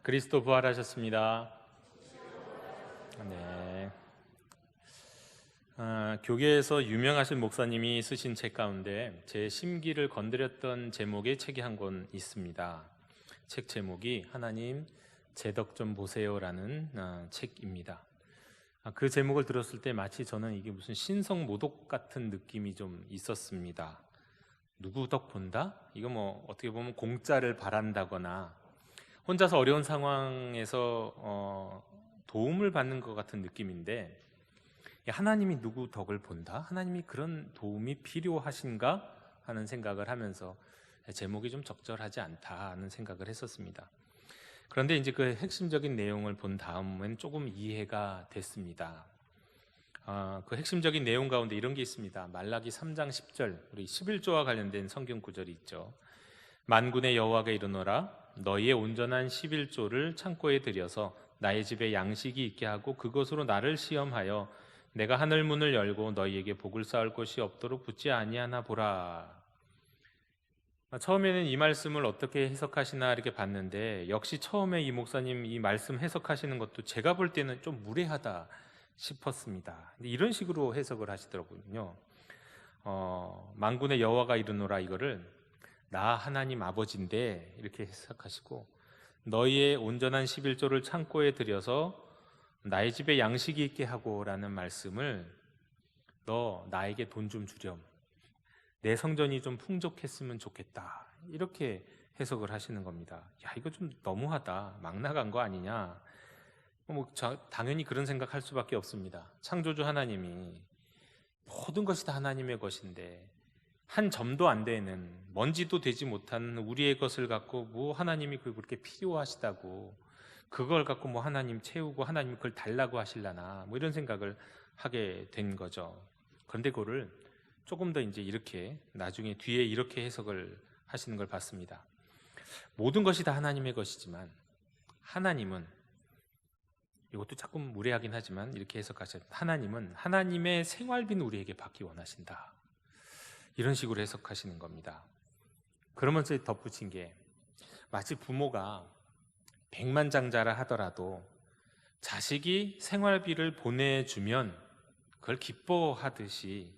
그리스도 부활하셨습니다. 네. 교계에서 유명하신 목사님이 쓰신 책 가운데 제 심기를 건드렸던 제목의 책이 한 권 있습니다. 책 제목이 하나님 제 덕 좀 보세요라는 책입니다. 그 제목을 들었을 때 마치 저는 이게 무슨 신성모독 같은 느낌이 좀 있었습니다. 누구 덕 본다? 이거 뭐 어떻게 보면 공짜를 바란다거나 혼자서 어려운 상황에서 도움을 받는 것 같은 느낌인데, 하나님이 누구 덕을 본다? 하나님이 그런 도움이 필요하신가? 하는 생각을 하면서 제목이 좀 적절하지 않다 하는 생각을 했었습니다. 그런데 이제 그 핵심적인 내용을 본 다음엔 조금 이해가 됐습니다. 그 핵심적인 내용 가운데 이런 게 있습니다. 말라기 3장 10절, 우리 11조와 관련된 성경 구절이 있죠. 만군의 여호와가 이르노라, 너희의 온전한 11조를 창고에 들여서 나의 집에 양식이 있게 하고 그것으로 나를 시험하여 내가 하늘 문을 열고 너희에게 복을 쌓을 것이 없도록 붙지 아니하나 보라. 처음에는 이 말씀을 어떻게 해석하시나 이렇게 봤는데, 역시 처음에 이 목사님 이 말씀 해석하시는 것도 제가 볼 때는 좀 무례하다 싶었습니다. 이런 식으로 해석을 하시더라고요. 만군의 여호와가 이르노라, 이거를 나 하나님 아버지인데 이렇게 해석하시고, 너희의 온전한 11조를 창고에 들여서 나의 집에 양식이 있게 하고 라는 말씀을, 너 나에게 돈 좀 주렴, 내 성전이 좀 풍족했으면 좋겠다, 이렇게 해석을 하시는 겁니다. 야, 이거 좀 너무하다, 막 나간 거 아니냐. 당연히 그런 생각할 수밖에 없습니다. 창조주 하나님이 모든 것이 다 하나님의 것인데 한 점도 안 되는, 먼지도 되지 못한 우리의 것을 갖고 뭐 하나님이 그렇게 필요하시다고, 그걸 갖고 뭐 하나님 채우고 하나님 그걸 달라고 하실라나, 뭐 이런 생각을 하게 된 거죠. 그런데 그거를 조금 더 이제 이렇게 나중에 뒤에 이렇게 해석을 하시는 걸 봤습니다. 모든 것이 다 하나님의 것이지만 하나님은, 이것도 조금 무례하긴 하지만 이렇게 해석하셨, 하나님은 하나님의 생활비는 우리에게 받기 원하신다, 이런 식으로 해석하시는 겁니다. 그러면서 덧붙인 게, 마치 부모가 백만장자라 하더라도 자식이 생활비를 보내주면 그걸 기뻐하듯이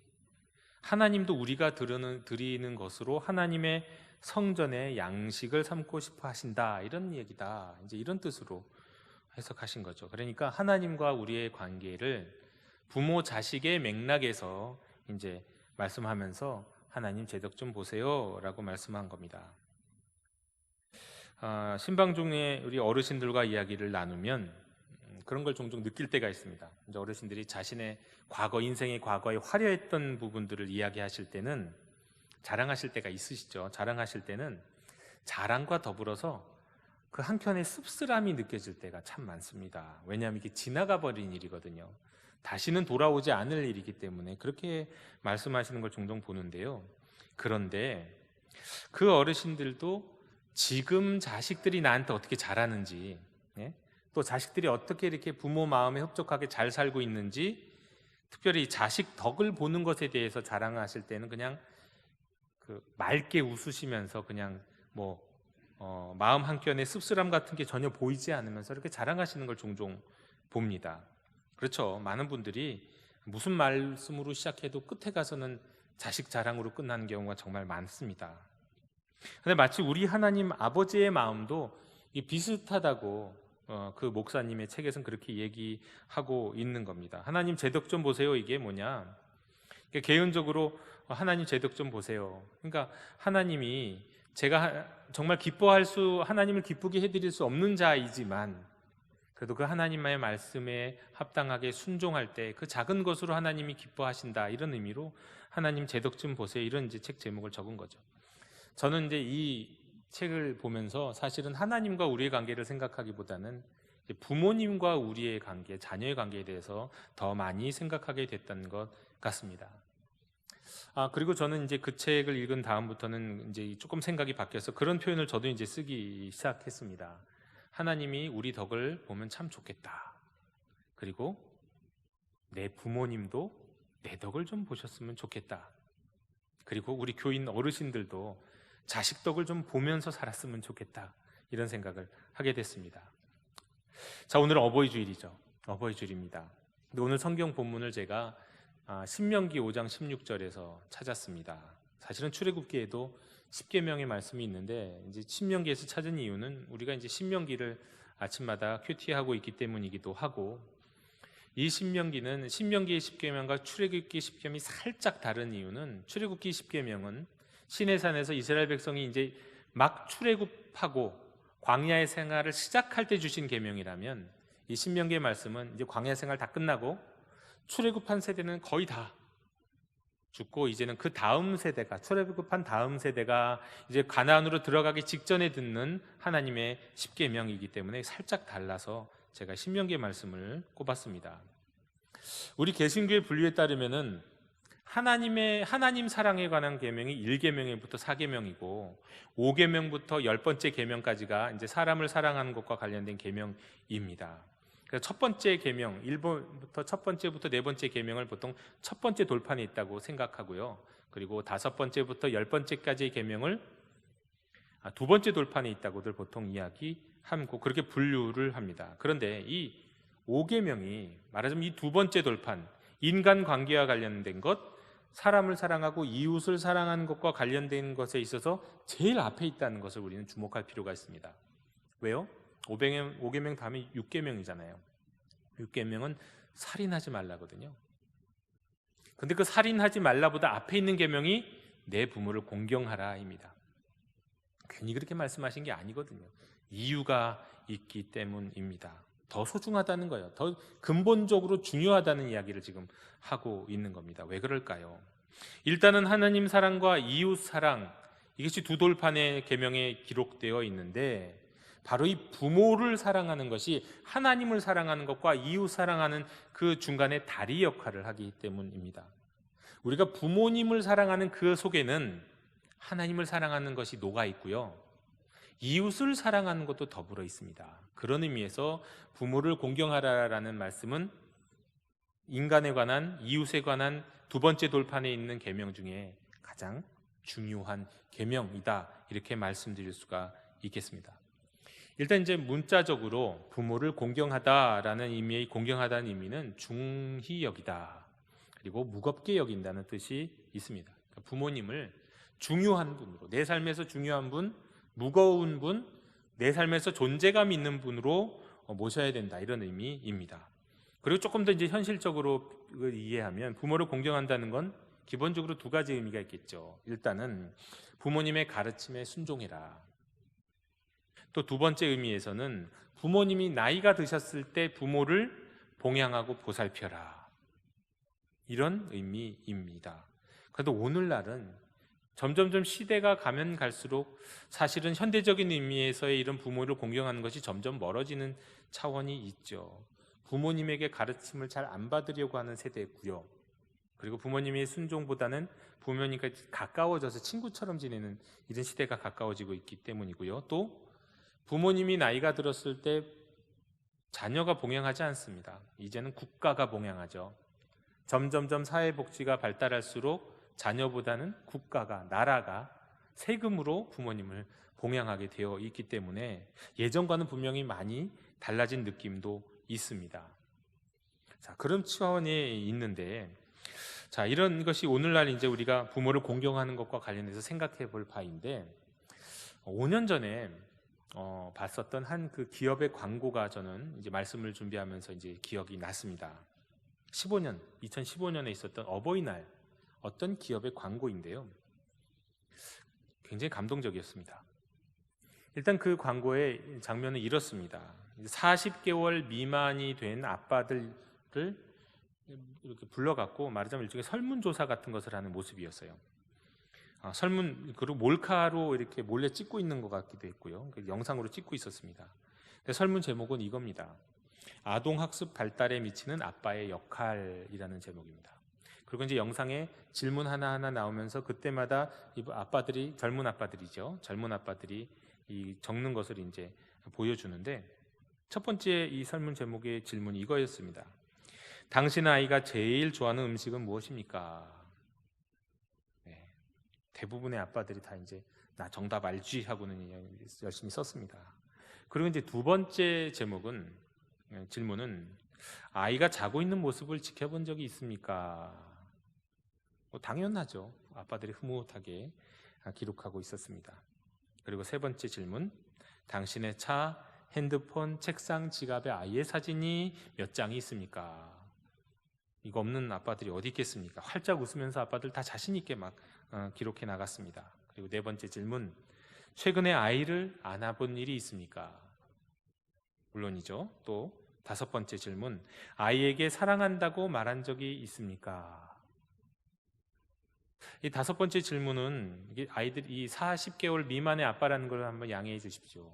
하나님도 우리가 드리는 것으로 하나님의 성전의 양식을 삼고 싶어 하신다, 이런 얘기다, 이제 이런 뜻으로 해석하신 거죠. 그러니까 하나님과 우리의 관계를 부모 자식의 맥락에서 이제 말씀하면서 하나님 제 덕 좀 보세요 라고 말씀한 겁니다. 신방 중에 우리 어르신들과 이야기를 나누면 그런 걸 종종 느낄 때가 있습니다. 이제 어르신들이 자신의 과거, 인생의 과거에 화려했던 부분들을 이야기하실 때는, 자랑하실 때가 있으시죠. 자랑하실 때는 자랑과 더불어서 그 한켠에 씁쓸함이 느껴질 때가 참 많습니다. 왜냐하면 이게 지나가 버린 일이거든요. 다시는 돌아오지 않을 일이기 때문에 그렇게 말씀하시는 걸 종종 보는데요. 그런데 그 어르신들도 지금 자식들이 나한테 어떻게 자라는지, 또 자식들이 어떻게 이렇게 부모 마음에 흡족하게 잘 살고 있는지, 특별히 자식 덕을 보는 것에 대해서 자랑하실 때는 그냥 맑게 웃으시면서 그냥 마음 한켠에 씁쓸함 같은 게 전혀 보이지 않으면서 이렇게 자랑하시는 걸 종종 봅니다. 그렇죠. 많은 분들이 무슨 말씀으로 시작해도 끝에 가서는 자식 자랑으로 끝나는 경우가 정말 많습니다. 근데 마치 우리 하나님 아버지의 마음도 비슷하다고 그 목사님의 책에서는 그렇게 얘기하고 있는 겁니다. 하나님 제 덕 좀 보세요, 이게 뭐냐? 개인적으로 하나님 제 덕 좀 보세요. 그러니까 하나님이, 제가 정말 하나님을 기쁘게 해드릴 수 없는 자이지만 그래도 그 하나님의 말씀에 합당하게 순종할 때 그 작은 것으로 하나님이 기뻐하신다, 이런 의미로 하나님 제 덕 좀 보세요, 이런 이제 책 제목을 적은 거죠. 저는 이제 이 책을 보면서 사실은 하나님과 우리의 관계를 생각하기보다는 부모님과 우리의 관계, 자녀의 관계에 대해서 더 많이 생각하게 됐던 것 같습니다. 그리고 저는 이제 그 책을 읽은 다음부터는 이제 조금 생각이 바뀌어서 그런 표현을 저도 이제 쓰기 시작했습니다. 하나님이 우리 덕을 보면 참 좋겠다. 그리고 내 부모님도 내 덕을 좀 보셨으면 좋겠다. 그리고 우리 교인 어르신들도 자식 덕을 좀 보면서 살았으면 좋겠다, 이런 생각을 하게 됐습니다. 자, 오늘은 어버이 주일이죠. 어버이 주일입니다. 근데 오늘 성경 본문을 제가 신명기 5장 16절에서 찾았습니다. 사실은 출애굽기에도 10계명의 말씀이 있는데 이제 신명기에서 찾은 이유는 우리가 이제 신명기를 아침마다 큐티하고 있기 때문이기도 하고, 이 신명기는 신명기의 10계명과 출애굽기 10계명이 살짝 다른 이유는, 출애굽기 10계명은 시내산에서 이스라엘 백성이 이제 막 출애굽하고 광야의 생활을 시작할 때 주신 계명이라면, 이 신명기의 말씀은 이제 광야 생활 다 끝나고 출애굽한 세대는 거의 다 죽고 이제는 그 다음 세대가, 출애굽한 다음 세대가 이제 가나안으로 들어가기 직전에 듣는 하나님의 십계명이기 때문에 살짝 달라서 제가 신명기의 말씀을 꼽았습니다. 우리 개신교의 분류에 따르면은 하나님 사랑에 관한 계명이 1계명부터 4계명이고 5계명부터 10번째 계명까지가 이제 사람을 사랑하는 것과 관련된 계명입니다. 그래서 첫 번째 계명, 1번부터 첫 번째부터 네 번째 계명을 보통 첫 번째 돌판에 있다고 생각하고요. 그리고 5번째부터 10번째까지의 계명을 두 번째 돌판에 있다고들 보통 이야기하고 그렇게 분류를 합니다. 그런데 이 5계명이 말하자면 이 두 번째 돌판, 인간 관계와 관련된 것, 사람을 사랑하고 이웃을 사랑하는 것과 관련된 것에 있어서 제일 앞에 있다는 것을 우리는 주목할 필요가 있습니다. 왜요? 5계명 다음에 6계명이잖아요. 6계명은 살인하지 말라거든요. 근데 그 살인하지 말라보다 앞에 있는 계명이 내 부모를 공경하라입니다. 괜히 그렇게 말씀하신 게 아니거든요. 이유가 있기 때문입니다. 더 소중하다는 거예요. 더 근본적으로 중요하다는 이야기를 지금 하고 있는 겁니다. 왜 그럴까요? 일단은 하나님 사랑과 이웃 사랑, 이것이 두 돌판의 계명에 기록되어 있는데, 바로 이 부모를 사랑하는 것이 하나님을 사랑하는 것과 이웃 사랑하는 그 중간에 다리 역할을 하기 때문입니다. 우리가 부모님을 사랑하는 그 속에는 하나님을 사랑하는 것이 녹아 있고요, 이웃을 사랑하는 것도 더불어 있습니다. 그런 의미에서 부모를 공경하라라는 말씀은 인간에 관한, 이웃에 관한 두 번째 돌판에 있는 계명 중에 가장 중요한 계명이다, 이렇게 말씀드릴 수가 있겠습니다. 일단 이제 문자적으로 부모를 공경하다라는 의미의 공경하다는 의미는 중히 여기다, 그리고 무겁게 여긴다는 뜻이 있습니다. 그러니까 부모님을 중요한 분으로, 내 삶에서 중요한 분, 무거운 분, 내 삶에서 존재감 있는 분으로 모셔야 된다, 이런 의미입니다. 그리고 조금 더 이제 현실적으로 이해하면 부모를 공경한다는 건 기본적으로 두 가지 의미가 있겠죠. 일단은 부모님의 가르침에 순종해라. 또 두 번째 의미에서는 부모님이 나이가 드셨을 때 부모를 봉양하고 보살펴라, 이런 의미입니다. 그런데 오늘날은 점점점 시대가 가면 갈수록 사실은 현대적인 의미에서의 이런 부모를 공경하는 것이 점점 멀어지는 차원이 있죠. 부모님에게 가르침을 잘 안 받으려고 하는 세대고요. 그리고 부모님의 순종보다는 부모님과 가까워져서 친구처럼 지내는 이런 시대가 가까워지고 있기 때문이고요. 또 부모님이 나이가 들었을 때 자녀가 봉양하지 않습니다. 이제는 국가가 봉양하죠. 점점점 사회복지가 발달할수록 자녀보다는 국가가, 나라가 세금으로 부모님을 봉양하게 되어 있기 때문에 예전과는 분명히 많이 달라진 느낌도 있습니다. 자, 그런 차원에 있는데, 자, 이런 것이 오늘날 이제 우리가 부모를 공경하는 것과 관련해서 생각해 볼 바인데, 5년 전에 봤었던 한 그 기업의 광고가 저는 이제 말씀을 준비하면서 이제 기억이 났습니다. 2015년에 있었던 어버이날 어떤 기업의 광고인데요, 굉장히 감동적이었습니다. 일단 그 광고의 장면은 이렇습니다. 40개월 미만이 된 아빠들을 이렇게 불러갖고 말하자면 일종의 설문조사 같은 것을 하는 모습이었어요. 그리고 몰카로 이렇게 몰래 찍고 있는 것 같기도 했고요. 영상으로 찍고 있었습니다. 설문 제목은 이겁니다. 아동학습 발달에 미치는 아빠의 역할이라는 제목입니다. 그리고 이제 영상에 질문 하나하나 나오면서 그때마다 이 아빠들이, 젊은 아빠들이죠. 젊은 아빠들이 이 적는 것을 이제 보여주는데, 첫 번째 이 설문 제목의 질문이 이거였습니다. 당신 아이가 제일 좋아하는 음식은 무엇입니까? 네, 대부분의 아빠들이 다 이제 나 정답 알지 하고는 열심히 썼습니다. 그리고 이제 두 번째 제목은 질문은 아이가 자고 있는 모습을 지켜본 적이 있습니까? 당연하죠. 아빠들이 흐뭇하게 기록하고 있었습니다. 그리고 세 번째 질문, 당신의 차, 핸드폰, 책상, 지갑에 아이의 사진이 몇 장이 있습니까? 이거 없는 아빠들이 어디 있겠습니까? 활짝 웃으면서 아빠들 다 자신 있게 막 기록해 나갔습니다. 그리고 네 번째 질문, 최근에 아이를 안아본 일이 있습니까? 물론이죠. 또 다섯 번째 질문, 아이에게 사랑한다고 말한 적이 있습니까? 이 다섯 번째 질문은 아이들이 40개월 미만의 아빠라는 걸 한번 양해해 주십시오.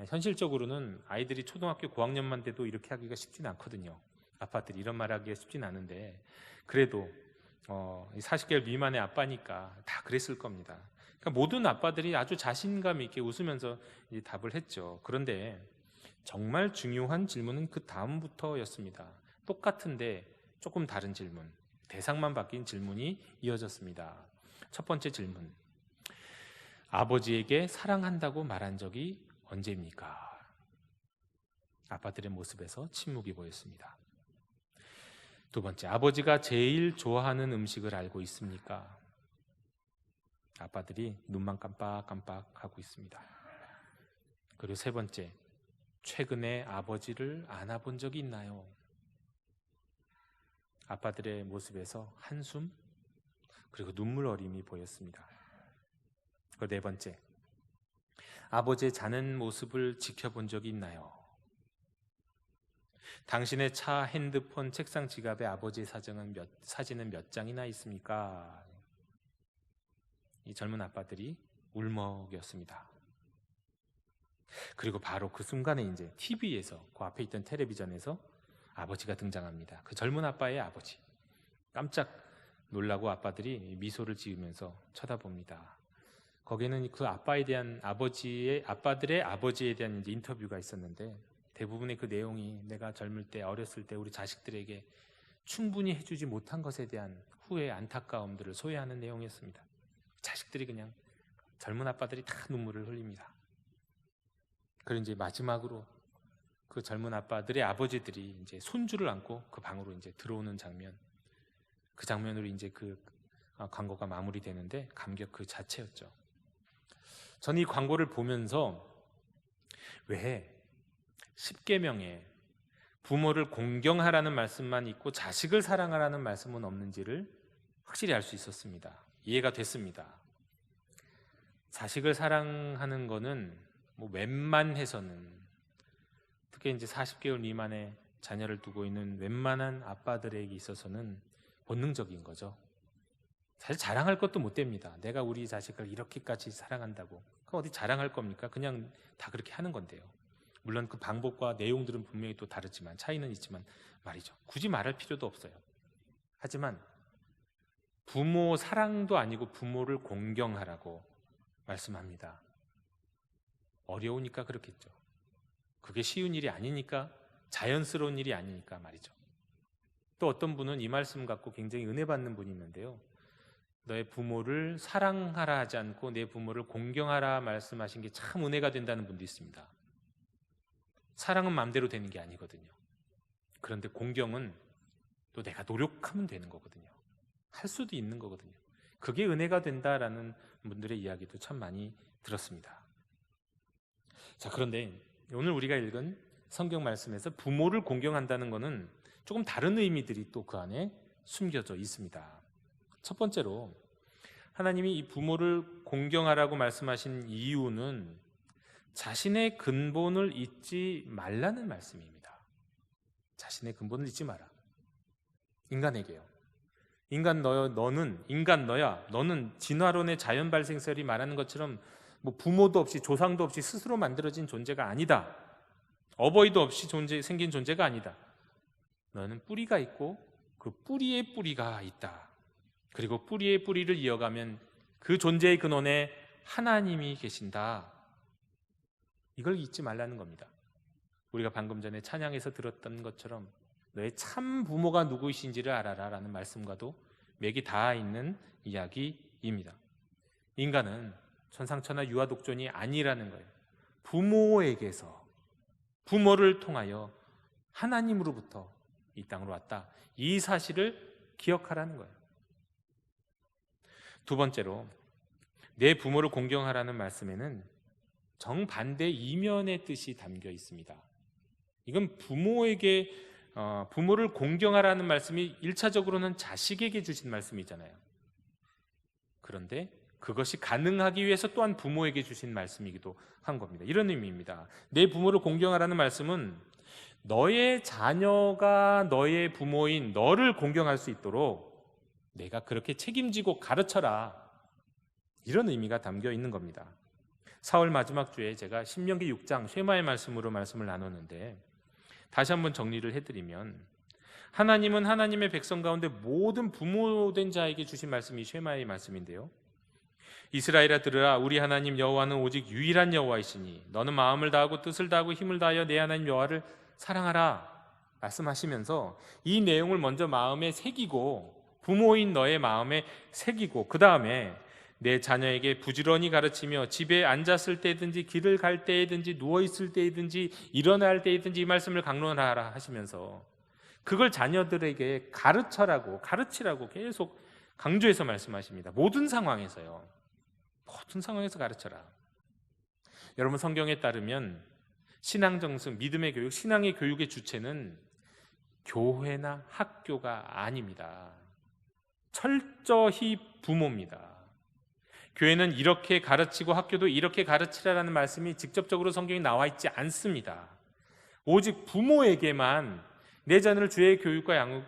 현실적으로는 아이들이 초등학교 고학년만 돼도 이렇게 하기가 쉽지는 않거든요. 아빠들이 이런 말 하기가 쉽지는 않은데, 그래도 40개월 미만의 아빠니까 다 그랬을 겁니다. 그러니까 모든 아빠들이 아주 자신감 있게 웃으면서 이제 답을 했죠. 그런데 정말 중요한 질문은 그 다음부터였습니다. 똑같은데 조금 다른 질문, 대상만 바뀐 질문이 이어졌습니다. 첫 번째 질문, 아버지에게 사랑한다고 말한 적이 언제입니까? 아빠들의 모습에서 침묵이 보였습니다. 두 번째, 아버지가 제일 좋아하는 음식을 알고 있습니까? 아빠들이 눈만 깜빡깜빡하고 있습니다. 그리고 세 번째, 최근에 아버지를 안아본 적이 있나요? 아빠들의 모습에서 한숨 그리고 눈물 어림이 보였습니다. 그리고 네 번째, 아버지의 자는 모습을 지켜본 적이 있나요? 당신의 차, 핸드폰, 책상, 지갑에 아버지의 사진은 몇 장이나 있습니까? 이 젊은 아빠들이 울먹였습니다. 그리고 바로 그 순간에 이제 TV에서, 그 앞에 있던 텔레비전에서 아버지가 등장합니다. 그 젊은 아빠의 아버지. 깜짝 놀라고 아빠들이 미소를 지으면서 쳐다봅니다. 거기에는 그 아빠에 대한 아빠들의 아버지에 대한 이제 인터뷰가 있었는데, 대부분의 그 내용이 내가 젊을 때, 어렸을 때 우리 자식들에게 충분히 해주지 못한 것에 대한 후회, 안타까움들을 소외하는 내용이었습니다. 자식들이 그냥, 젊은 아빠들이 다 눈물을 흘립니다. 그리고 이제 마지막으로 그 젊은 아빠들의 아버지들이 이제 손주를 안고 그 방으로 이제 들어오는 장면, 그 장면으로 이제 그 광고가 마무리되는데 감격 그 자체였죠. 저는 이 광고를 보면서 왜 10계명에 부모를 공경하라는 말씀만 있고 자식을 사랑하라는 말씀은 없는지를 확실히 알 수 있었습니다. 이해가 됐습니다. 자식을 사랑하는 거는 웬만해서는, 특히 이제 40개월 미만의 자녀를 두고 있는 웬만한 아빠들에게 있어서는 본능적인 거죠. 사실 자랑할 것도 못 됩니다. 내가 우리 자식을 이렇게까지 사랑한다고. 그럼 어디 자랑할 겁니까? 그냥 다 그렇게 하는 건데요. 물론 그 방법과 내용들은 분명히 또 다르지만, 차이는 있지만 말이죠. 굳이 말할 필요도 없어요. 하지만 부모 사랑도 아니고 부모를 공경하라고 말씀합니다. 어려우니까 그렇겠죠. 그게 쉬운 일이 아니니까, 자연스러운 일이 아니니까 말이죠. 또 어떤 분은 이 말씀 갖고 굉장히 은혜 받는 분이 있는데요. 너의 부모를 사랑하라 하지 않고 내 부모를 공경하라 말씀하신 게 참 은혜가 된다는 분도 있습니다. 사랑은 마음대로 되는 게 아니거든요. 그런데 공경은 또 내가 노력하면 되는 거거든요. 할 수도 있는 거거든요. 그게 은혜가 된다라는 분들의 이야기도 참 많이 들었습니다. 자, 그런데 오늘 우리가 읽은 성경 말씀에서 부모를 공경한다는 것은 조금 다른 의미들이 또 그 안에 숨겨져 있습니다. 첫 번째로, 하나님이 이 부모를 공경하라고 말씀하신 이유는 자신의 근본을 잊지 말라는 말씀입니다. 자신의 근본을 잊지 마라. 인간에게요. 너는 진화론의 자연 발생설이 말하는 것처럼 부모도 없이 조상도 없이 스스로 만들어진 존재가 아니다. 어버이도 없이 생긴 존재가 아니다. 너는 뿌리가 있고 그 뿌리에 뿌리가 있다. 그리고 뿌리에 뿌리를 이어가면 그 존재의 근원에 하나님이 계신다. 이걸 잊지 말라는 겁니다. 우리가 방금 전에 찬양에서 들었던 것처럼 너의 참 부모가 누구이신지를 알아라 라는 말씀과도 맥이 닿아 있는 이야기입니다. 인간은 천상천하 유아독존이 아니라는 거예요. 부모에게서, 부모를 통하여 하나님으로부터 이 땅으로 왔다. 이 사실을 기억하라는 거예요. 두 번째로, 내 부모를 공경하라는 말씀에는 정반대 이면의 뜻이 담겨 있습니다. 이건 부모를 공경하라는 말씀이 1차적으로는 자식에게 주신 말씀이잖아요. 그런데 그것이 가능하기 위해서 또한 부모에게 주신 말씀이기도 한 겁니다. 이런 의미입니다. 내 부모를 공경하라는 말씀은 너의 자녀가 너의 부모인 너를 공경할 수 있도록 내가 그렇게 책임지고 가르쳐라, 이런 의미가 담겨 있는 겁니다. 4월 마지막 주에 제가 신명기 6장 쉐마의 말씀으로 말씀을 나눴는데, 다시 한번 정리를 해드리면, 하나님은 하나님의 백성 가운데 모든 부모된 자에게 주신 말씀이 쉐마의 말씀인데요. 이스라엘아 들으라, 우리 하나님 여호와는 오직 유일한 여호와이시니 너는 마음을 다하고 뜻을 다하고 힘을 다하여 내 하나님 여호와를 사랑하라 말씀하시면서 이 내용을 먼저 마음에 새기고, 부모인 너의 마음에 새기고, 그 다음에 내 자녀에게 부지런히 가르치며 집에 앉았을 때든지 길을 갈 때든지 누워있을 때든지 일어날 때든지 이 말씀을 강론하라 하시면서 그걸 자녀들에게 가르치라고 계속 강조해서 말씀하십니다. 모든 상황에서요. 모든 상황에서 가르쳐라. 여러분, 성경에 따르면 신앙 정승, 믿음의 교육, 신앙의 교육의 주체는 교회나 학교가 아닙니다. 철저히 부모입니다. 교회는 이렇게 가르치고 학교도 이렇게 가르치라라는 말씀이 직접적으로 성경에 나와 있지 않습니다. 오직 부모에게만 내 자녀를 주의 교육과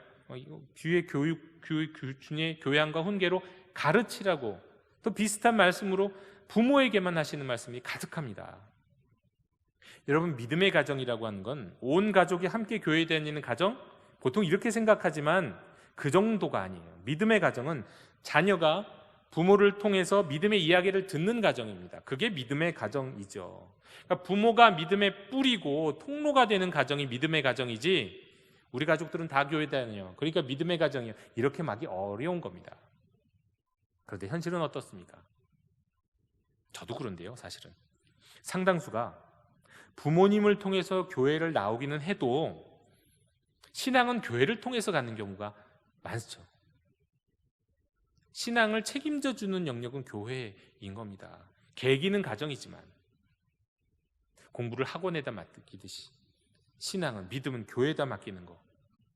주의 교양과 훈계로 가르치라고, 또 비슷한 말씀으로 부모에게만 하시는 말씀이 가득합니다. 여러분, 믿음의 가정이라고 하는 건 온 가족이 함께 교회에 다니는 가정, 보통 이렇게 생각하지만 그 정도가 아니에요. 믿음의 가정은 자녀가 부모를 통해서 믿음의 이야기를 듣는 가정입니다. 그게 믿음의 가정이죠. 그러니까 부모가 믿음의 뿌리고 통로가 되는 가정이 믿음의 가정이지, 우리 가족들은 다 교회 다녀요, 그러니까 믿음의 가정이에요, 이렇게 막이 어려운 겁니다. 그런데 현실은 어떻습니까? 저도 그런데요. 사실은 상당수가 부모님을 통해서 교회를 나오기는 해도 신앙은 교회를 통해서 가는 경우가 많죠. 신앙을 책임져 주는 영역은 교회인 겁니다. 계기는 가정이지만 공부를 학원에다 맡기듯이 신앙은, 믿음은 교회에다 맡기는 거,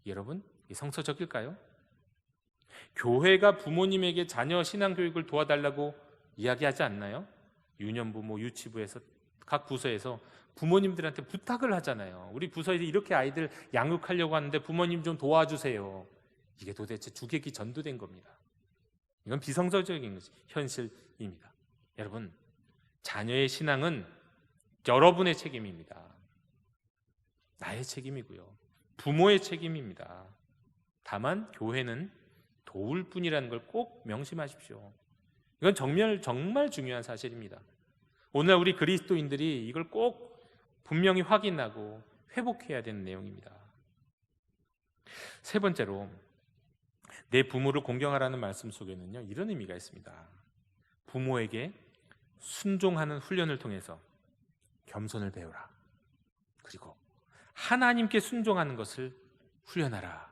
여러분, 이게 성서적일까요? 교회가 부모님에게 자녀 신앙 교육을 도와달라고 이야기하지 않나요? 유년부모, 유치부에서, 각 부서에서 부모님들한테 부탁을 하잖아요. 우리 부서에서 이렇게 아이들 양육하려고 하는데 부모님 좀 도와주세요. 이게 도대체 주객이 전도된 겁니다. 이건 비성서적인 것이 현실입니다. 여러분, 자녀의 신앙은 여러분의 책임입니다. 나의 책임이고요, 부모의 책임입니다. 다만 교회는 도울 뿐이라는 걸 꼭 명심하십시오. 이건 정말 중요한 사실입니다. 오늘 우리 그리스도인들이 이걸 꼭 분명히 확인하고 회복해야 되는 내용입니다. 세 번째로, 내 부모를 공경하라는 말씀 속에는요, 이런 의미가 있습니다. 부모에게 순종하는 훈련을 통해서 겸손을 배우라. 그리고 하나님께 순종하는 것을 훈련하라.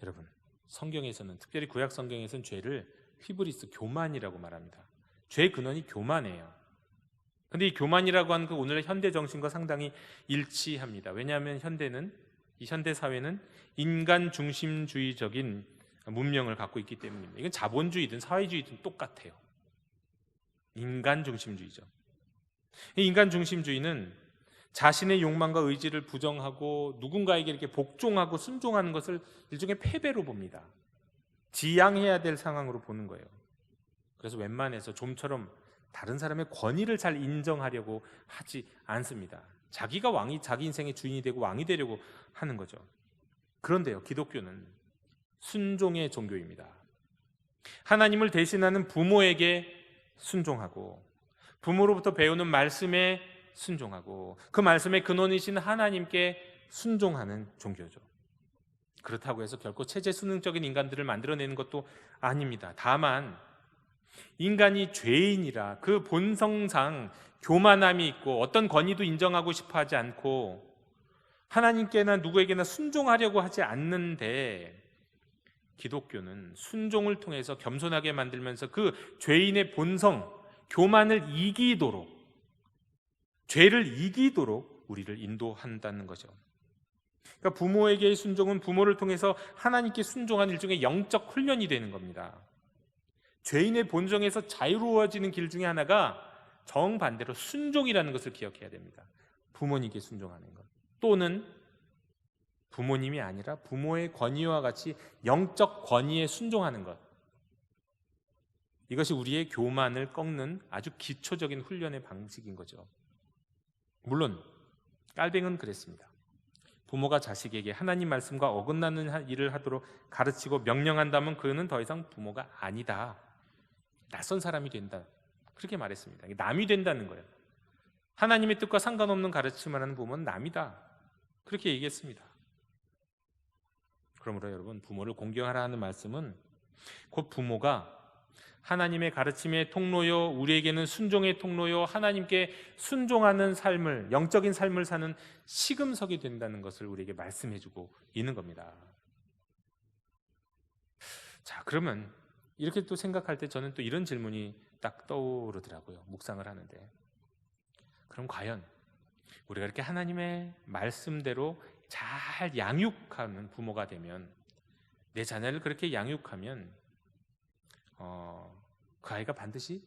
여러분, 성경에서는, 특별히 구약 성경에서는 죄를 휘브리스, 교만이라고 말합니다. 죄의 근원이 교만이에요. 근데 이 교만이라고 하는 그 오늘의 현대 정신과 상당히 일치합니다. 왜냐하면 이 현대 사회는 인간 중심주의적인 문명을 갖고 있기 때문입니다. 이건 자본주의든 사회주의든 똑같아요. 인간 중심주의죠. 이 인간 중심주의는 자신의 욕망과 의지를 부정하고 누군가에게 이렇게 복종하고 순종하는 것을 일종의 패배로 봅니다. 지양해야 될 상황으로 보는 거예요. 그래서 웬만해서 좀처럼 다른 사람의 권위를 잘 인정하려고 하지 않습니다. 자기가 자기 인생의 주인이 되고 왕이 되려고 하는 거죠. 그런데요, 기독교는 순종의 종교입니다. 하나님을 대신하는 부모에게 순종하고, 부모로부터 배우는 말씀에 순종하고, 그 말씀의 근원이신 하나님께 순종하는 종교죠. 그렇다고 해서 결코 체제수능적인 인간들을 만들어내는 것도 아닙니다. 다만 인간이 죄인이라 그 본성상 교만함이 있고 어떤 권위도 인정하고 싶어 하지 않고 하나님께나 누구에게나 순종하려고 하지 않는데, 기독교는 순종을 통해서 겸손하게 만들면서 그 죄인의 본성, 교만을 이기도록, 죄를 이기도록 우리를 인도한다는 거죠. 그러니까 부모에게의 순종은 부모를 통해서 하나님께 순종하는 일종의 영적 훈련이 되는 겁니다. 죄인의 본성에서 자유로워지는 길 중에 하나가 정반대로 순종이라는 것을 기억해야 됩니다. 부모님께 순종하는 것, 또는 부모님이 아니라 부모의 권위와 같이 영적 권위에 순종하는 것, 이것이 우리의 교만을 꺾는 아주 기초적인 훈련의 방식인 거죠. 물론 깔뱅은 그랬습니다. 부모가 자식에게 하나님 말씀과 어긋나는 일을 하도록 가르치고 명령한다면 그는 더 이상 부모가 아니다, 낯선 사람이 된다, 그렇게 말했습니다. 남이 된다는 거예요. 하나님의 뜻과 상관없는 가르침을 하는 부모는 남이다, 그렇게 얘기했습니다. 그러므로 여러분, 부모를 공경하라 하는 말씀은 곧 부모가 하나님의 가르침의 통로요, 우리에게는 순종의 통로요, 하나님께 순종하는 삶을, 영적인 삶을 사는 시금석이 된다는 것을 우리에게 말씀해주고 있는 겁니다. 자, 그러면 이렇게 또 생각할 때 저는 또 이런 질문이 딱 떠오르더라고요. 묵상을 하는데, 그럼 과연 우리가 이렇게 하나님의 말씀대로 잘 양육하는 부모가 되면, 내 자녀를 그렇게 양육하면 그 아이가 반드시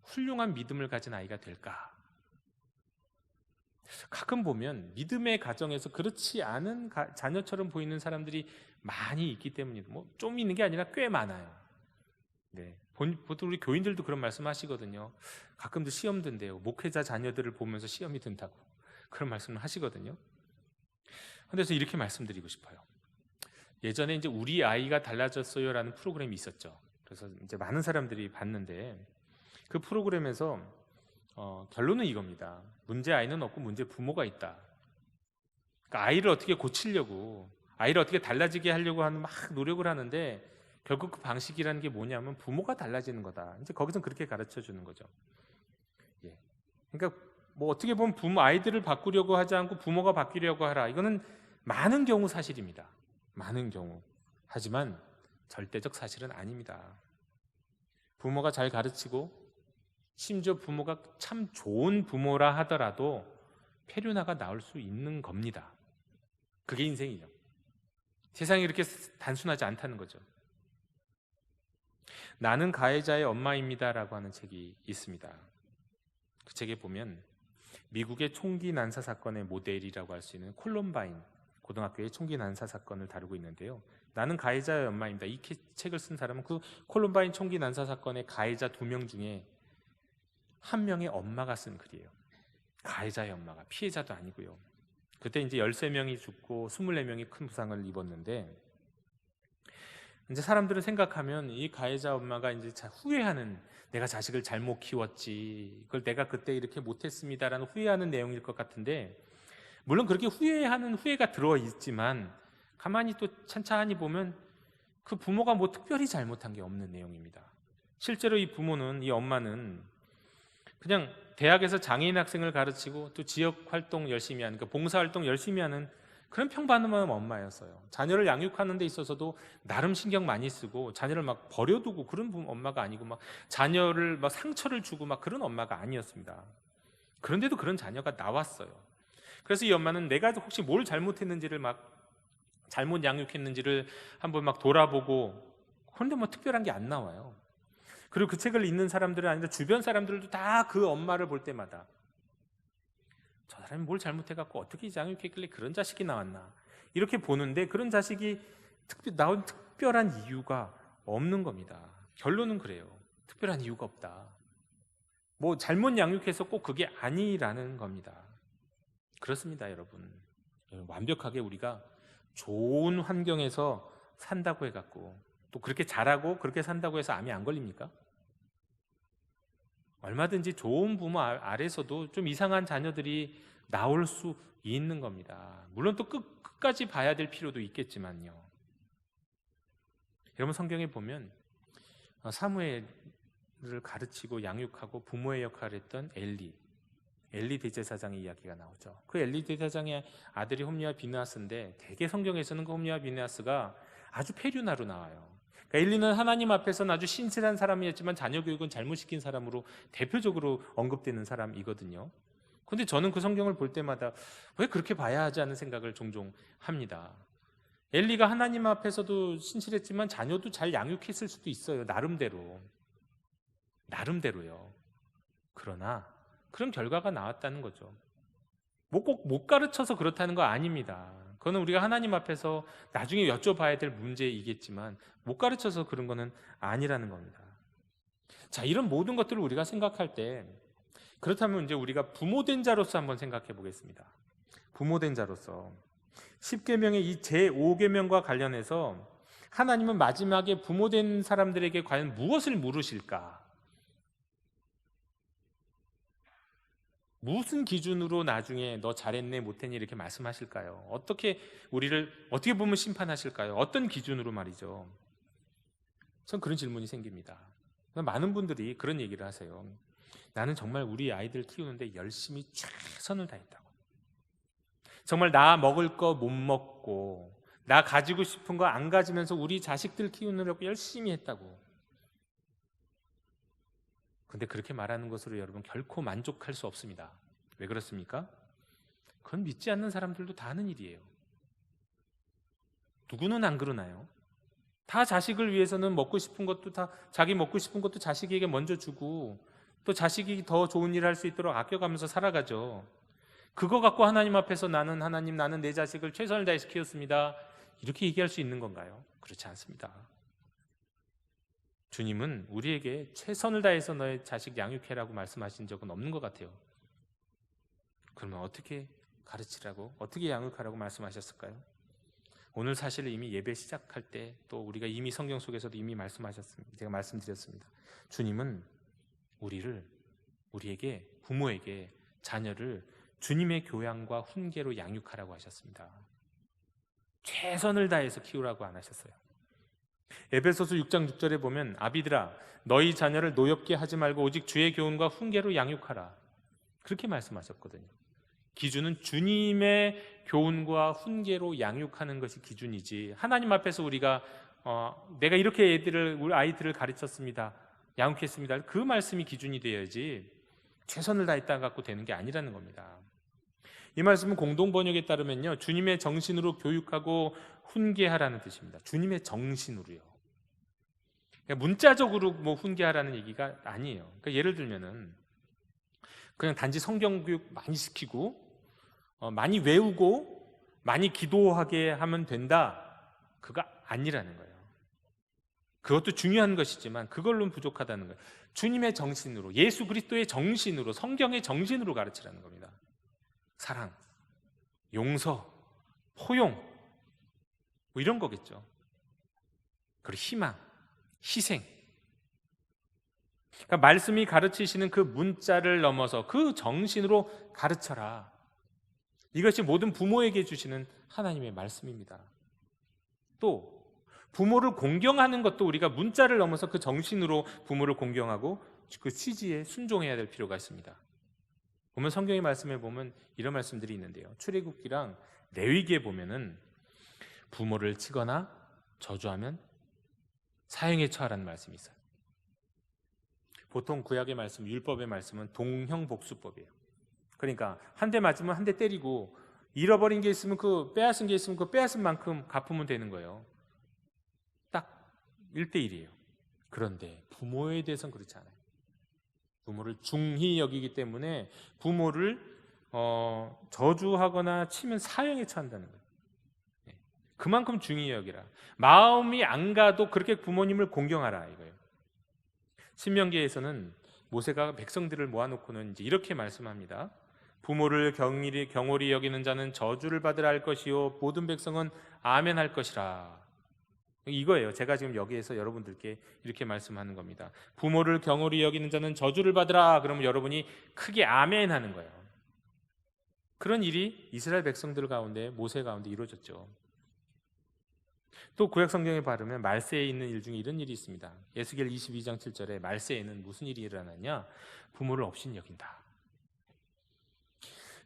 훌륭한 믿음을 가진 아이가 될까? 가끔 보면 믿음의 가정에서 그렇지 않은 자녀처럼 보이는 사람들이 많이 있기 때문이다. 좀 있는 게 아니라 꽤 많아요. 네, 보통 우리 교인들도 그런 말씀하시거든요. 가끔도 시험 든대요. 목회자 자녀들을 보면서 시험이 든다고 그런 말씀을 하시거든요. 그래서 이렇게 말씀드리고 싶어요. 예전에 이제 우리 아이가 달라졌어요라는 프로그램이 있었죠. 그래서 이제 많은 사람들이 봤는데, 그 프로그램에서 결론은 이겁니다. 문제 아이는 없고 문제 부모가 있다. 그러니까 아이를 어떻게 고치려고, 아이를 어떻게 달라지게 하려고 하는 막 노력을 하는데, 결국 그 방식이라는 게 뭐냐면 부모가 달라지는 거다. 이제 거기서 그렇게 가르쳐 주는 거죠. 예. 그러니까 어떻게 보면 아이들을 바꾸려고 하지 않고 부모가 바뀌려고 하라, 이거는 많은 경우 사실입니다. 많은 경우. 하지만 절대적 사실은 아닙니다. 부모가 잘 가르치고, 심지어 부모가 참 좋은 부모라 하더라도 페류나가 나올 수 있는 겁니다. 그게 인생이죠. 세상이 이렇게 단순하지 않다는 거죠. 나는 가해자의 엄마입니다라고 하는 책이 있습니다. 그 책에 보면 미국의 총기 난사 사건의 모델이라고 할 수 있는 콜럼바인 고등학교의 총기 난사 사건을 다루고 있는데요. 나는 가해자의 엄마입니다. 이 책을 쓴 사람은 그 콜럼바인 총기 난사 사건의 가해자 2명 중에 한 명의 엄마가 쓴 글이에요. 가해자의 엄마가, 피해자도 아니고요. 그때 이제 13명이 죽고 24명이 큰 부상을 입었는데, 이제 사람들은 생각하면 이 가해자 엄마가 이제 후회하는, 내가 자식을 잘못 키웠지, 그걸 내가 그때 이렇게 못했습니다라는 후회하는 내용일 것 같은데, 물론 그렇게 후회하는 후회가 들어있지만 가만히 또 찬찬히 보면 그 부모가 특별히 잘못한 게 없는 내용입니다. 실제로 이 부모는, 이 엄마는 그냥 대학에서 장애인 학생을 가르치고 또 지역 활동 열심히 하는, 그러니까 봉사활동 열심히 하는 그런 평범한 엄마였어요. 자녀를 양육하는 데 있어서도 나름 신경 많이 쓰고, 자녀를 막 버려두고 그런 엄마가 아니고, 막 자녀를 막 상처를 주고 막 그런 엄마가 아니었습니다. 그런데도 그런 자녀가 나왔어요. 그래서 이 엄마는 내가 혹시 뭘 잘못했는지를, 막 잘못 양육했는지를 한번 막 돌아보고, 그런데 특별한 게 안 나와요. 그리고 그 책을 읽는 사람들은 아니라 주변 사람들도 다 그 엄마를 볼 때마다 저 사람이 뭘 잘못해갖고 어떻게 양육했길래 그런 자식이 나왔나, 이렇게 보는데, 그런 자식이 나온 특별한 이유가 없는 겁니다. 결론은 그래요. 특별한 이유가 없다. 잘못 양육해서 꼭 그게 아니라는 겁니다. 그렇습니다, 여러분. 완벽하게 우리가 좋은 환경에서 산다고 해갖고, 또 그렇게 잘하고 그렇게 산다고 해서 암이 안 걸립니까? 얼마든지 좋은 부모 아래서도 좀 이상한 자녀들이 나올 수 있는 겁니다. 물론 또 끝까지 봐야 될 필요도 있겠지만요. 여러분, 성경에 보면 사무엘을 가르치고 양육하고 부모의 역할을 했던 엘리, 엘리 대제사장의 이야기가 나오죠. 그 엘리 대제사장의 아들이 홈리와 비느하스인데 대개 성경에서는 그 홈리와 비느하스가 아주 폐륜하로 나와요. 그러니까 엘리는 하나님 앞에서는 아주 신실한 사람이었지만 자녀 교육은 잘못시킨 사람으로 대표적으로 언급되는 사람이거든요. 그런데 저는 그 성경을 볼 때마다 왜 그렇게 봐야 하지 않는 생각을 종종 합니다. 엘리가 하나님 앞에서도 신실했지만 자녀도 잘 양육했을 수도 있어요. 나름대로요. 그러나 그런 결과가 나왔다는 거죠. 뭐 꼭 못 가르쳐서 그렇다는 거 아닙니다. 그거는 우리가 하나님 앞에서 나중에 여쭤봐야 될 문제이겠지만 못 가르쳐서 그런 거는 아니라는 겁니다. 자, 이런 모든 것들을 우리가 생각할 때, 그렇다면 이제 우리가 부모된 자로서 한번 생각해 보겠습니다. 부모된 자로서 10계명의 이 제5계명과 관련해서 하나님은 마지막에 부모된 사람들에게 과연 무엇을 물으실까? 무슨 기준으로 나중에 너 잘했네 못했니 이렇게 말씀하실까요? 어떻게 우리를 어떻게 보면 심판하실까요? 어떤 기준으로 말이죠. 전 그런 질문이 생깁니다. 많은 분들이 그런 얘기를 하세요. 나는 정말 우리 아이들 키우는데 열심히 최선을 다했다고. 정말 나 먹을 거 못 먹고 나 가지고 싶은 거 안 가지면서 우리 자식들 키우느라고 열심히 했다고. 근데 그렇게 말하는 것으로 여러분 결코 만족할 수 없습니다. 왜 그렇습니까? 그건 믿지 않는 사람들도 다 하는 일이에요. 누구는 안 그러나요? 다 자식을 위해서는 먹고 싶은 것도 다 자기 먹고 싶은 것도 자식에게 먼저 주고 또 자식이 더 좋은 일을 할 수 있도록 아껴가면서 살아가죠. 그거 갖고 하나님 앞에서 나는 내 자식을 최선을 다해서 키웠습니다. 이렇게 얘기할 수 있는 건가요? 그렇지 않습니다. 주님은 우리에게 최선을 다해서 너의 자식 양육해라고 말씀하신 적은 없는 것 같아요. 그러면 어떻게 가르치라고, 어떻게 양육하라고 말씀하셨을까요? 오늘 사실 이미 예배 시작할 때 또 우리가 이미 성경 속에서도 이미 말씀하셨습니다. 제가 말씀드렸습니다. 주님은 우리에게 부모에게 자녀를 주님의 교양과 훈계로 양육하라고 하셨습니다. 최선을 다해서 키우라고 안 하셨어요. 에베소서 6장 6절에 보면 아비들아 너희 자녀를 노엽게 하지 말고 오직 주의 교훈과 훈계로 양육하라 그렇게 말씀하셨거든요. 기준은 주님의 교훈과 훈계로 양육하는 것이 기준이지 하나님 앞에서 우리가 내가 이렇게 우리 아이들을 가르쳤습니다, 양육했습니다, 그 말씀이 기준이 되어야지 최선을 다했다 갖고 되는 게 아니라는 겁니다. 이 말씀은 공동번역에 따르면요 주님의 정신으로 교육하고 훈계하라는 뜻입니다. 주님의 정신으로요. 그러니까 문자적으로 뭐 훈계하라는 얘기가 아니에요. 그러니까 예를 들면은 그냥 단지 성경 교육 많이 시키고 많이 외우고 많이 기도하게 하면 된다, 그거 아니라는 거예요. 그것도 중요한 것이지만 그걸로는 부족하다는 거예요. 주님의 정신으로, 예수 그리스도의 정신으로, 성경의 정신으로 가르치라는 겁니다. 사랑, 용서, 포용 뭐 이런 거겠죠. 그리고 희망, 희생. 그러니까 말씀이 가르치시는 그 문자를 넘어서 그 정신으로 가르쳐라. 이것이 모든 부모에게 주시는 하나님의 말씀입니다. 또 부모를 공경하는 것도 우리가 문자를 넘어서 그 정신으로 부모를 공경하고 그 취지에 순종해야 될 필요가 있습니다. 보면 성경의 말씀에 보면 이런 말씀들이 있는데요. 출애굽기랑 레위기에 보면은 부모를 치거나 저주하면 사형에 처하라는 말씀이 있어요. 보통 구약의 말씀, 율법의 말씀은 동형복수법이에요. 그러니까 한 대 맞으면 한 대 때리고 잃어버린 게 있으면 빼앗은 게 있으면 그 빼앗은 만큼 갚으면 되는 거예요. 딱 1대1이에요. 그런데 부모에 대해서는 그렇지 않아요. 부모를 중히 여기기 때문에 부모를 저주하거나 치면 사형에 처한다는 거예요. 그만큼 중히 여기라. 마음이 안 가도 그렇게 부모님을 공경하라 이거예요. 신명기에서는 모세가 백성들을 모아놓고는 이제 이렇게 말씀합니다. 부모를 경홀히 여기는 자는 저주를 받으라 할 것이요 모든 백성은 아멘 할 것이라. 이거예요. 제가 지금 여기에서 여러분들께 이렇게 말씀하는 겁니다. 부모를 경홀히 여기는 자는 저주를 받으라. 그러면 여러분이 크게 아멘 하는 거예요. 그런 일이 이스라엘 백성들 가운데, 모세 가운데 이루어졌죠. 또 구약 성경에 바르면 말세에 있는 일 중에 이런 일이 있습니다. 에스겔 22장 7절에 말세에는 무슨 일이 일어나냐? 부모를 없인 여긴다.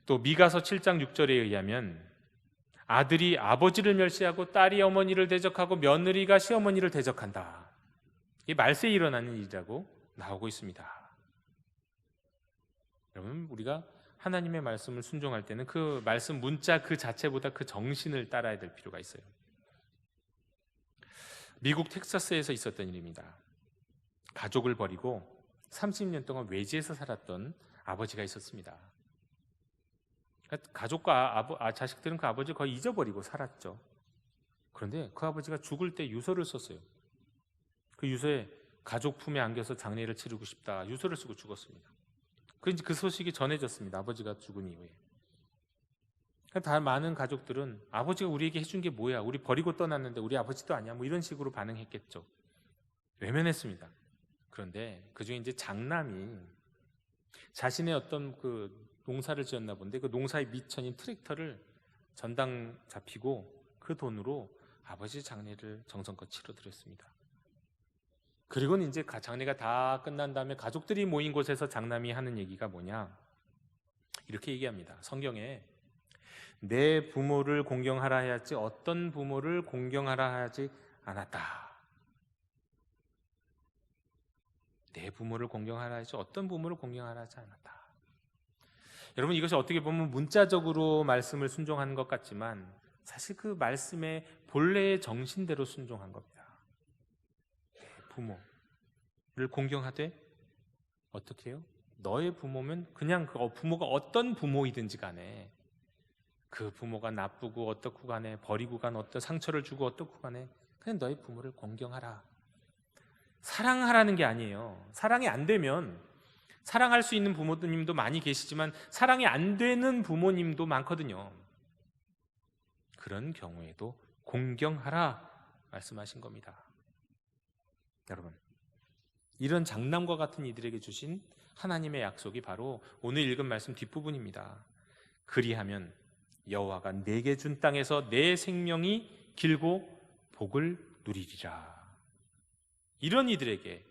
또 미가서 7장 6절에 의하면 아들이 아버지를 멸시하고 딸이 어머니를 대적하고 며느리가 시어머니를 대적한다. 이게 말세에 일어나는 일이라고 나오고 있습니다. 여러분, 우리가 하나님의 말씀을 순종할 때는 그 말씀 문자 그 자체보다 그 정신을 따라야 될 필요가 있어요. 미국 텍사스에서 있었던 일입니다. 가족을 버리고 30년 동안 외지에서 살았던 아버지가 있었습니다. 가족과 자식들은 그 아버지를 거의 잊어버리고 살았죠. 그런데 그 아버지가 죽을 때 유서를 썼어요. 그 유서에 가족 품에 안겨서 장례를 치르고 싶다 유서를 쓰고 죽었습니다. 그 소식이 전해졌습니다. 아버지가 죽은 이후에. 다 많은 가족들은 아버지가 우리에게 해준 게 뭐야? 우리 버리고 떠났는데 우리 아버지도 아니야? 뭐 이런 식으로 반응했겠죠. 외면했습니다. 그런데 그 중에 이제 장남이 자신의 어떤 그 농사를 지었나 본데 그 농사의 미천인 트랙터를 전당 잡히고 그 돈으로 아버지 장례를 정성껏 치러드렸습니다. 그리고는 이제 장례가 다 끝난 다음에 가족들이 모인 곳에서 장남이 하는 얘기가 뭐냐? 이렇게 얘기합니다. 성경에 내 부모를 공경하라 하였지 어떤 부모를 공경하라 하지 않았다. 내 부모를 공경하라 하지 어떤 부모를 공경하라 하지 않았다. 여러분, 이것이 어떻게 보면 문자적으로 말씀을 순종하는 것 같지만 사실 그 말씀의 본래의 정신대로 순종한 겁니다. 부모를 공경하되 어떻게 해요? 너의 부모면 그냥 그 부모가 어떤 부모이든지 간에 그 부모가 나쁘고 어떻고 간에 버리고 간 어떤 상처를 주고 어떻고 간에 그냥 너의 부모를 공경하라. 사랑하라는 게 아니에요. 사랑이 안 되면 사랑할 수 있는 부모님도 많이 계시지만 사랑이 안 되는 부모님도 많거든요. 그런 경우에도 공경하라 말씀하신 겁니다. 여러분, 이런 장남과 같은 이들에게 주신 하나님의 약속이 바로 오늘 읽은 말씀 뒷부분입니다. 그리하면 여호와가 내게 준 땅에서 내 생명이 길고 복을 누리리라. 이런 이들에게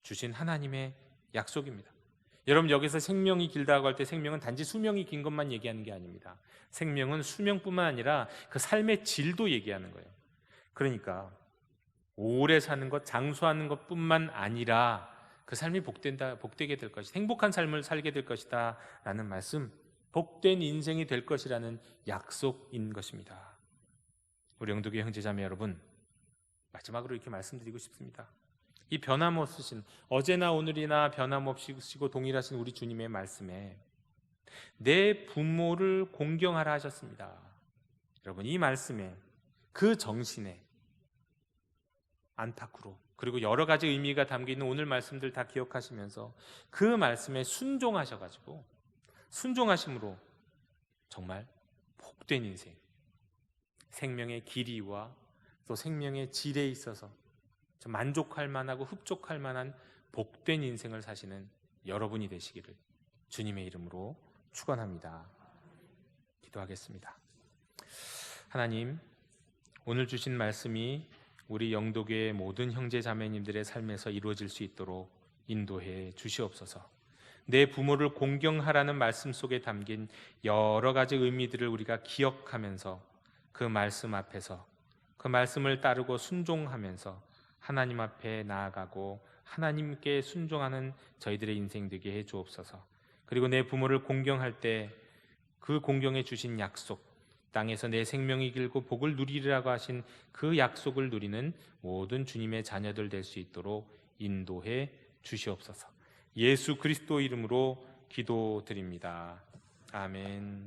주신 하나님의 약속입니다. 여러분, 여기서 생명이 길다고 할 때 생명은 단지 수명이 긴 것만 얘기하는 게 아닙니다. 생명은 수명뿐만 아니라 그 삶의 질도 얘기하는 거예요. 그러니까 오래 사는 것, 장수하는 것뿐만 아니라 그 삶이 복되게 될 것이다. 행복한 삶을 살게 될 것이다 라는 말씀, 복된 인생이 될 것이라는 약속인 것입니다. 우리 영도교회 형제자매 여러분, 마지막으로 이렇게 말씀드리고 싶습니다. 이 변함없으신, 어제나 오늘이나 변함없으시고 동일하신 우리 주님의 말씀에 내 부모를 공경하라 하셨습니다. 여러분, 이 말씀에 그 정신에 안팎으로 그리고 여러 가지 의미가 담겨있는 오늘 말씀들 다 기억하시면서 그 말씀에 순종하셔가지고 순종하심으로 정말 복된 인생, 생명의 길이와 또 생명의 질에 있어서 만족할 만하고 흡족할 만한 복된 인생을 사시는 여러분이 되시기를 주님의 이름으로 축원합니다. 기도하겠습니다. 하나님, 오늘 주신 말씀이 우리 영도교의 모든 형제 자매님들의 삶에서 이루어질 수 있도록 인도해 주시옵소서. 내 부모를 공경하라는 말씀 속에 담긴 여러 가지 의미들을 우리가 기억하면서 그 말씀 앞에서 그 말씀을 따르고 순종하면서 하나님 앞에 나아가고 하나님께 순종하는 저희들의 인생 되게 해 주옵소서. 그리고 내 부모를 공경할 때 그 공경해 주신 약속, 땅에서 내 생명이 길고 복을 누리리라고 하신 그 약속을 누리는 모든 주님의 자녀들 될 수 있도록 인도해 주시옵소서. 예수 그리스도 이름으로 기도드립니다. 아멘.